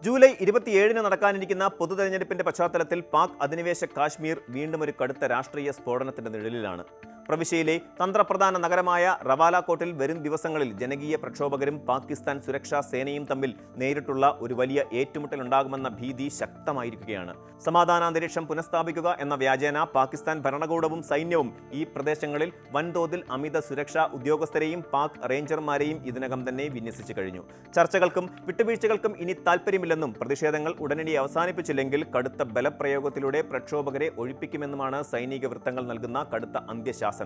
July 27-ന് നടക്കാനിരിക്കുന്ന പൊതുതെരഞ്ഞെടുപ്പിന്റെ പശ്ചാത്തലത്തിൽ പാക് അധിനിവേശ കാശ്മീർ വീണ്ടും ഒരു കടുത്ത രാഷ്ട്രീയ സ്ഫോടനത്തിന്റെ നിഴലിലാണ്. പ്രവിശ്യയിലെ തന്ത്രപ്രധാന നഗരമായ റവാലാക്കോട്ടിൽ വരും ദിവസങ്ങളിൽ ജനകീയ പ്രക്ഷോഭകരും പാകിസ്ഥാൻ സുരക്ഷാ സേനയും തമ്മിൽ നേരിട്ടുള്ള ഒരു വലിയ ഏറ്റുമുട്ടലുണ്ടാകുമെന്ന ഭീതി ശക്തമായിരിക്കുകയാണ്. സമാധാനാന്തരീക്ഷം പുനഃസ്ഥാപിക്കുക എന്ന വ്യാജേന പാകിസ്ഥാൻ ഭരണകൂടവും സൈന്യവും ഈ പ്രദേശങ്ങളിൽ വൻതോതിൽ അമിത സുരക്ഷാ ഉദ്യോഗസ്ഥരെയും പാക് റേഞ്ചർമാരെയും ഇതിനകം തന്നെ വിന്യസിച്ചു കഴിഞ്ഞു. ചർച്ചകൾക്കും വിട്ടുവീഴ്ചകൾക്കും ഇനി താൽപ്പര്യമില്ലെന്നും പ്രതിഷേധങ്ങൾ ഉടനടി അവസാനിപ്പിച്ചില്ലെങ്കിൽ കടുത്ത ബലപ്രയോഗത്തിലൂടെ പ്രക്ഷോഭകരെ ഒഴിപ്പിക്കുമെന്നുമാണ് സൈനിക വൃത്തങ്ങൾ നൽകുന്ന കടുത്ത അന്ത്യശാസനം.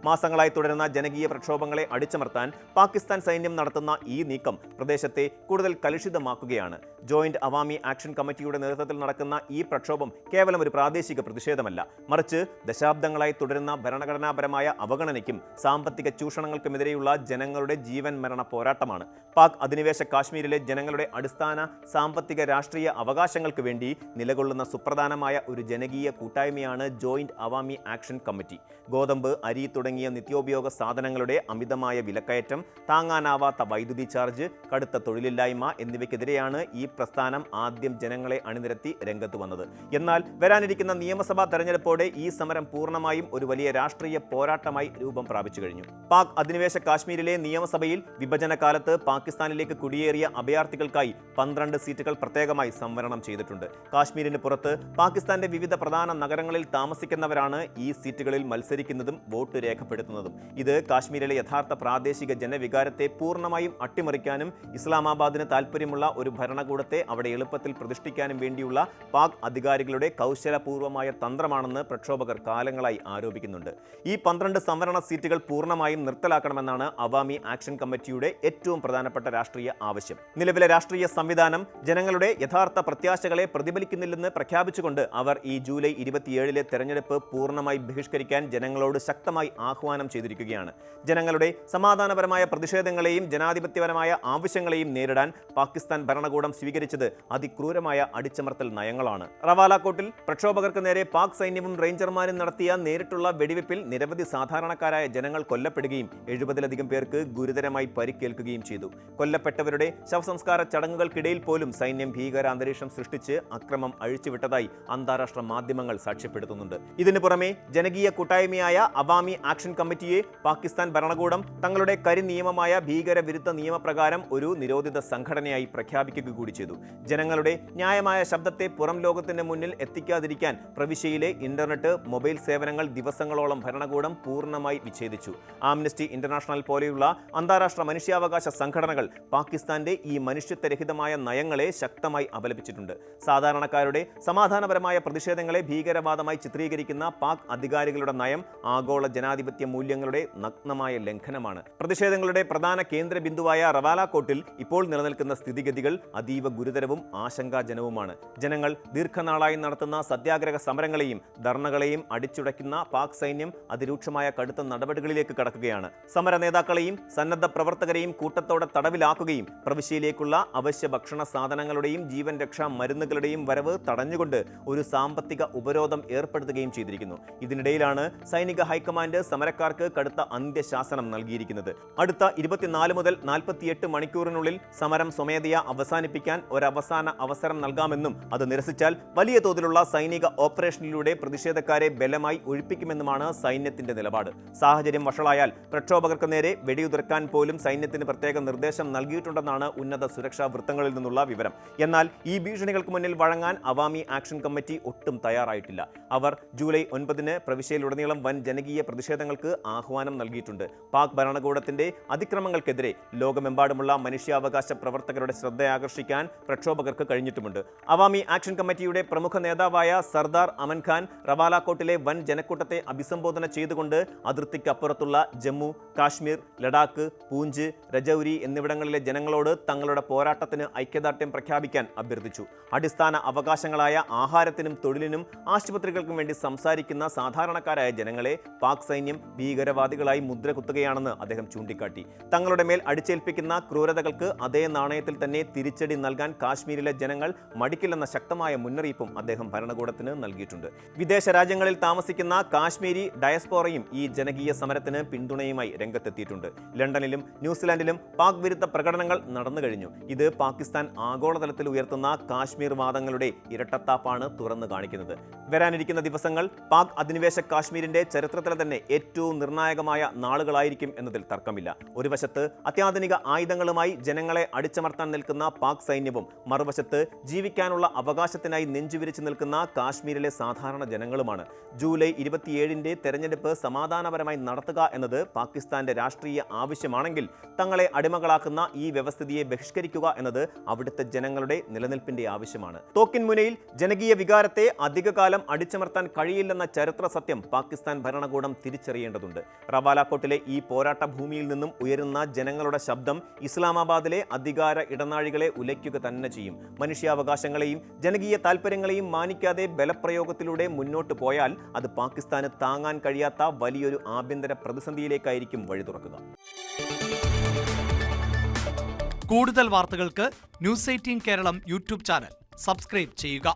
മാസങ്ങളായി തുടരുന്ന ജനകീയ പ്രക്ഷോഭങ്ങളെ അടിച്ചമർത്താൻ പാകിസ്ഥാൻ സൈന്യം നടത്തുന്ന ഈ നീക്കം പ്രദേശത്തെ കൂടുതൽ കലുഷിതമാക്കുകയാണ്. ജോയിന്റ് അവാമി ആക്ഷൻ കമ്മിറ്റിയുടെ നേതൃത്വത്തിൽ നടക്കുന്ന ഈ പ്രക്ഷോഭം കേവലം ഒരു പ്രാദേശിക പ്രതിഷേധമല്ല, മറിച്ച് ദശാബ്ദങ്ങളായി തുടരുന്ന ഭരണഘടനാപരമായ അവഗണനയ്ക്കും സാമ്പത്തിക ചൂഷണങ്ങൾക്കുമെതിരെയുള്ള ജനങ്ങളുടെ ജീവൻ മരണ പോരാട്ടമാണ്. പാക് അധിനിവേശ കാശ്മീരിലെ ജനങ്ങളുടെ അടിസ്ഥാന സാമ്പത്തിക രാഷ്ട്രീയ അവകാശങ്ങൾക്ക് വേണ്ടി നിലകൊള്ളുന്ന സുപ്രധാനമായ ഒരു ജനകീയ കൂട്ടായ്മയാണ് ജോയിന്റ് അവാമി ആക്ഷൻ കമ്മിറ്റി. ഗോതമ്പ്, അരി തുടങ്ങിയ നിത്യോപയോഗ സാധനങ്ങളുടെ അമിതമായ വിലക്കയറ്റം, താങ്ങാനാവാത്ത വൈദ്യുതി ചാർജ്, കടുത്ത തൊഴിലില്ലായ്മ എന്നിവയ്ക്കെതിരെയാണ് ഈ പ്രസ്ഥാനം ആദ്യം ജനങ്ങളെ അണിനിരത്തി രംഗത്ത് വന്നത്. എന്നാൽ വരാനിരിക്കുന്ന നിയമസഭാ തെരഞ്ഞെടുപ്പോടെ ഈ സമരം പൂർണ്ണമായും ഒരു വലിയ രാഷ്ട്രീയ പോരാട്ടമായി രൂപം പ്രാപിച്ചു കഴിഞ്ഞു. പാക് അധിനിവേശ കാശ്മീരിലെ നിയമസഭയിൽ വിഭജനകാലത്ത് പാകിസ്ഥാനിലേക്ക് കുടിയേറിയ അഭയാർത്ഥികൾക്കായി 12 സീറ്റുകൾ പ്രത്യേകമായി സംവരണം ചെയ്തിട്ടുണ്ട്. കാശ്മീരിന് പുറത്ത് പാകിസ്ഥാന്റെ വിവിധ പ്രധാന നഗരങ്ങളിൽ താമസിക്കുന്നവരാണ് ഈ സീറ്റുകളിൽ മത്സരിക്കുന്നതും വോട്ട് രേഖപ്പെടുത്തുന്നതും. ഇത് കാശ്മീരിലെ യഥാർത്ഥ പ്രാദേശിക ജനവികാരത്തെ പൂർണ്ണമായും അട്ടിമറിക്കാനും ഇസ്ലാമാബാദിന് താൽപ്പര്യമുള്ള ഒരു ഭരണകൂടത്തെ അവിടെ എളുപ്പത്തിൽ പ്രതിഷ്ഠിക്കാനും വേണ്ടിയുള്ള പാക് അധികാരികളുടെ കൗശലപൂർവമായ തന്ത്രമാണെന്ന് പ്രക്ഷോഭകർ കാലങ്ങളായി ആരോപിക്കുന്നുണ്ട്. ഈ 12 സംവരണ സീറ്റുകൾ പൂർണ്ണമായും നിർത്തലാക്കണമെന്നാണ് അവാമി ആക്ഷൻ കമ്മിറ്റിയുടെ ഏറ്റവും പ്രധാനപ്പെട്ട രാഷ്ട്രീയ ആവശ്യം. നിലവിലെ രാഷ്ട്രീയ സംവിധാനം ജനങ്ങളുടെ യഥാർത്ഥ പ്രത്യാശകളെ പ്രതിഫലിക്കുന്നില്ലെന്ന് പ്രഖ്യാപിച്ചുകൊണ്ട് അവർ ഈ ജൂലൈ 27-ലെ തെരഞ്ഞെടുപ്പ് പൂർണ്ണമായി ബഹിഷ്കരിക്കാൻ ജനങ്ങളോട് ശക്തമായി ആഹ്വാനം ചെയ്തിരിക്കുകയാണ്. ജനങ്ങളുടെ സമാധാനപരമായ പ്രതിഷേധങ്ങളെയും ജനാധിപത്യപരമായ ആവശ്യങ്ങളെയും നേരിടാൻ പാകിസ്ഥാൻ ഭരണകൂടം സ്വീകരിച്ചത് അതിക്രൂരമായ അടിച്ചമർത്തൽ നയങ്ങളാണ്. റവാലാക്കോട്ടിൽ പ്രക്ഷോഭകർക്ക് നേരെ പാക് സൈന്യവും റേഞ്ചർമാരും നടത്തിയ നേരിട്ടുള്ള വെടിവെപ്പിൽ നിരവധി സാധാരണക്കാരായ ജനങ്ങൾ കൊല്ലപ്പെടുകയും 70-ലധികം പേർക്ക് ഗുരുതരമായി പരിക്കേൽക്കുകയും ചെയ്തു. കൊല്ലപ്പെട്ടവരുടെ ശവസംസ്കാര ചടങ്ങുകൾക്കിടയിൽ പോലും സൈന്യം ഭീകരാന്തരീക്ഷം സൃഷ്ടിച്ച് അക്രമം അഴിച്ചുവിട്ടതായി അന്താരാഷ്ട്ര മാധ്യമങ്ങൾ സാക്ഷ്യപ്പെടുത്തുന്നുണ്ട്. ഇതിനു പുറമെ ജനകീയ കൂട്ടായ്മയായ അവാമി ആക്ഷൻ കമ്മിറ്റിയെ പാകിസ്ഥാൻ ഭരണകൂടം തങ്ങളുടെ കരിനിയമമായ ഭീകരവിരുദ്ധ നിയമപ്രകാരം ഒരു നിരോധിത സംഘടനയായി പ്രഖ്യാപിക്കുക കൂടി ചെയ്തു. ജനങ്ങളുടെ ന്യായമായ ശബ്ദത്തെ പുറം ലോകത്തിന് മുന്നിൽ എത്തിക്കാതിരിക്കാൻ പ്രവിശ്യയിലെ ഇന്റർനെറ്റ്, മൊബൈൽ സേവനങ്ങൾ ദിവസങ്ങളോളം ഭരണകൂടം പൂർണ്ണമായി വിച്ഛേദിച്ചു. ആംനസ്റ്റി ഇന്റർനാഷണൽ പോലെയുള്ള അന്താരാഷ്ട്ര മനുഷ്യാവകാശ സംഘടനകൾ പാകിസ്ഥാന്റെ ഈ മനുഷ്യത്വരഹിതമായ നയങ്ങളെ ശക്തമായി അപലപിച്ചിട്ടുണ്ട്. സാധാരണക്കാരുടെ സമാധാനപരമായ പ്രതിഷേധങ്ങളെ ഭീകരവാദമായി ചിത്രീകരിക്കുന്ന പാക് അധികാരികളുടെ നയം ആഗോള ജനാധിപത്യ മൂല്യങ്ങളുടെ നഗ്നമായ ലംഘനമാണ്. പ്രതിഷേധങ്ങളുടെ പ്രധാന കേന്ദ്ര ബിന്ദുവായ റവാലാക്കോട്ടിൽ ഇപ്പോൾ നിലനിൽക്കുന്ന സ്ഥിതിഗതികൾ അതീവ ഗുരുതരവും ആശങ്കാജനവുമാണ്. ജനങ്ങൾ ദീർഘനാളായി നടത്തുന്ന സത്യാഗ്രഹ സമരങ്ങളെയും ധർണകളെയും അടിച്ചുടയ്ക്കുന്ന പാക് സൈന്യം അതിരൂക്ഷമായ കടുത്ത നടപടികളിലേക്ക് കടക്കുകയാണ്. സമര നേതാക്കളെയും സന്നദ്ധ പ്രവർത്തകരെയും കൂട്ടത്തോടെ തടവിലാക്കുകയും പ്രവിശ്യയിലേക്കുള്ള അവശ്യ ഭക്ഷണ സാധനങ്ങളുടെയും ജീവൻ രക്ഷാ മരുന്നുകളുടെയും വരവ് തടഞ്ഞുകൊണ്ട് ഒരു സാമ്പത്തിക ഉപരോധം ഏർപ്പെടുത്തുകയും ചെയ്തിരിക്കുന്നു. ഇതിനിടയിലാണ് സൈനിക ഹൈക്കമാൻഡ് സമരക്കാർക്ക് കടുത്ത അന്ത്യശാസനം നൽകിയിരിക്കുന്നത്. അടുത്ത 24 മുതൽ 48 മണിക്കൂറിനുള്ളിൽ സമരം സ്വമേധയാ അവസാനിപ്പിക്കാൻ ഒരവസാന അവസരം നൽകാമെന്നും അത് നിരസിച്ചാൽ വലിയ തോതിലുള്ള സൈനിക ഓപ്പറേഷനിലൂടെ പ്രതിഷേധക്കാരെ ബലമായി ഒഴിപ്പിക്കുമെന്നുമാണ് സൈന്യത്തിന്റെ നിലപാട്. സാഹചര്യം വഷളായാൽ പ്രക്ഷോഭകർക്ക് നേരെ വെടിയുതിർക്കാൻ പോലും സൈന്യത്തിന് പ്രത്യേക നിർദ്ദേശം നൽകിയിട്ടുണ്ടെന്നാണ് ഉന്നത സുരക്ഷാ വൃത്തങ്ങളിൽ നിന്നുള്ള വിവരം. എന്നാൽ ഈ ഭീഷണികൾക്ക് മുന്നിൽ വഴങ്ങാൻ അവാമി ആക്ഷൻ കമ്മിറ്റി ഒട്ടും തയ്യാറായിട്ടില്ല. അവർ ജൂലൈ 9-ന് പ്രവിശ്യയിലുടനീളം വൻ ജനകീയ പ്രതിഷേധങ്ങൾക്ക് ആഹ്വാനം നൽകിയിട്ടുണ്ട്. പാക് ഭരണകൂടത്തിന്റെ അതിക്രമങ്ങൾക്കെതിരെ ലോകമെമ്പാടുമുള്ള മനുഷ്യാവകാശ പ്രവർത്തകരുടെ ശ്രദ്ധയാകർഷിക്കാൻ പ്രക്ഷോഭകർക്ക് കഴിഞ്ഞിട്ടുമുണ്ട്. അവാമി ആക്ഷൻ കമ്മിറ്റിയുടെ പ്രമുഖ നേതാവായ സർദാർ അമൻ ഖാൻ റവാലാക്കോട്ടിലെ വൻ ജനക്കൂട്ടത്തെ അഭിസംബോധന ചെയ്തുകൊണ്ട് അതിർത്തിക്കപ്പുറത്തുള്ള ജമ്മു, കാശ്മീർ, ലഡാക്ക്, പൂഞ്ച്, രജൌരി എന്നിവിടങ്ങളിലെ ജനങ്ങളോട് തങ്ങളുടെ പോരാട്ടത്തിന് ഐക്യദാർഢ്യം പ്രഖ്യാപിക്കാൻ അഭ്യർത്ഥിച്ചു. അടിസ്ഥാന അവകാശങ്ങളായ ആഹാരത്തിനും തൊഴിലിനും ആശുപത്രികൾക്കും വേണ്ടി സംസാരിക്കുന്ന സാധാരണക്കാരായ ജനങ്ങളെ പാക് സൈന്യം ഭീകരവാദികളായി മുദ്ര കുത്തുകയാണെന്ന് അദ്ദേഹം ചൂണ്ടിക്കാട്ടി. തങ്ങളുടെ മേൽ അടിച്ചേൽപ്പിക്കുന്ന ക്രൂരതകൾക്ക് അതേ നാണയത്തിൽ തന്നെ തിരിച്ചടി നൽകാൻ കാശ്മീരിലെ ജനങ്ങൾ മടിക്കില്ലെന്ന ശക്തമായ മുന്നറിയിപ്പും അദ്ദേഹം ഭരണകൂടത്തിന് നൽകിയിട്ടുണ്ട്. വിദേശ രാജ്യങ്ങളിൽ താമസിക്കുന്ന കാശ്മീരി ഡയസ്പോറയും ഈ ജനകീയ സമരത്തിന് പിന്തുണയുമായി രംഗത്തെത്തിയിട്ടുണ്ട്. ലണ്ടനിലും ന്യൂസിലാൻഡിലും പാക് വിരുദ്ധ പ്രകടനങ്ങൾ നടന്നു കഴിഞ്ഞു. ഇത് പാകിസ്ഥാൻ ആഗോളതലത്തിൽ ഉയർത്തുന്ന കാശ്മീർ വാദങ്ങളുടെ ഇരട്ടത്താപ്പാണ് തുറന്നു കാണിക്കുന്നത്. വരാനിരിക്കുന്ന ദിവസങ്ങൾ പാക് അധിനിവേശ കാശ്മീരിന്റെ ചരിത്രത്തിലെ തന്നെ ഏറ്റവും നിർണായകമായ നാളുകളായിരിക്കും എന്നതിൽ തർക്കമില്ല. ഒരു വശത്ത് അത്യാധുനിക ആയുധങ്ങളുമായി ജനങ്ങളെ അടിച്ചമർത്താൻ നിൽക്കുന്ന പാക് സൈന്യവും മറുവശത്ത് ജീവിക്കാനുള്ള അവകാശത്തിനായി നെഞ്ചുവിരിച്ചു നിൽക്കുന്ന കാശ്മീരിലെ സാധാരണ ജനങ്ങളുമാണ്. ജൂലൈ 27 തെരഞ്ഞെടുപ്പ് സമാധാനപരമായി നടത്തുക എന്നത് പാകിസ്ഥാന്റെ രാഷ്ട്രീയ ആവശ്യമാണെങ്കിൽ തങ്ങളെ അടിമകളാക്കുന്ന ഈ വ്യവസ്ഥിതിയെ ബഹിഷ്കരിക്കുക എന്നത് അവിടുത്തെ ജനങ്ങളുടെ നിലനിൽപ്പിന്റെ ആവശ്യമാണ്. തോക്കിൻ മുനയിൽ ജനകീയ വികാരത്തെ അധികകാലം അടിച്ചമർത്താൻ കഴിയില്ലെന്ന ചരിത്ര സത്യം പാകിസ്ഥാൻ ഭരണകൂടം തിരിച്ചറിയേണ്ടതുണ്ട്. റവാലാക്കോട്ടിലെ ഈ പോരാട്ട ഭൂമിയിൽ നിന്നും ഉയരുന്ന ജനങ്ങളുടെ ശബ്ദം ഇസ്ലാമാബാദിലെ അധികാര ഇടനാഴികളെ ഉലയ്ക്കുക തന്നെ ചെയ്യും. മനുഷ്യാവകാശങ്ങളെയും ജനകീയ താൽപ്പര്യങ്ങളെയും മാനിക്കാതെ ബലപ്രയോഗത്തിലൂടെ മുന്നോട്ട് പോയാൽ അത് പാകിസ്ഥാന് താങ്ങാൻ കഴിയാത്ത വലിയൊരു ആഭ്യന്തര പ്രതിസന്ധിയിലേക്കായിരിക്കും വഴി തുറക്കുക. കൂടുതൽ വാർത്തകൾക്ക് News 18 Keralam YouTube channel subscribe ചെയ്യുക.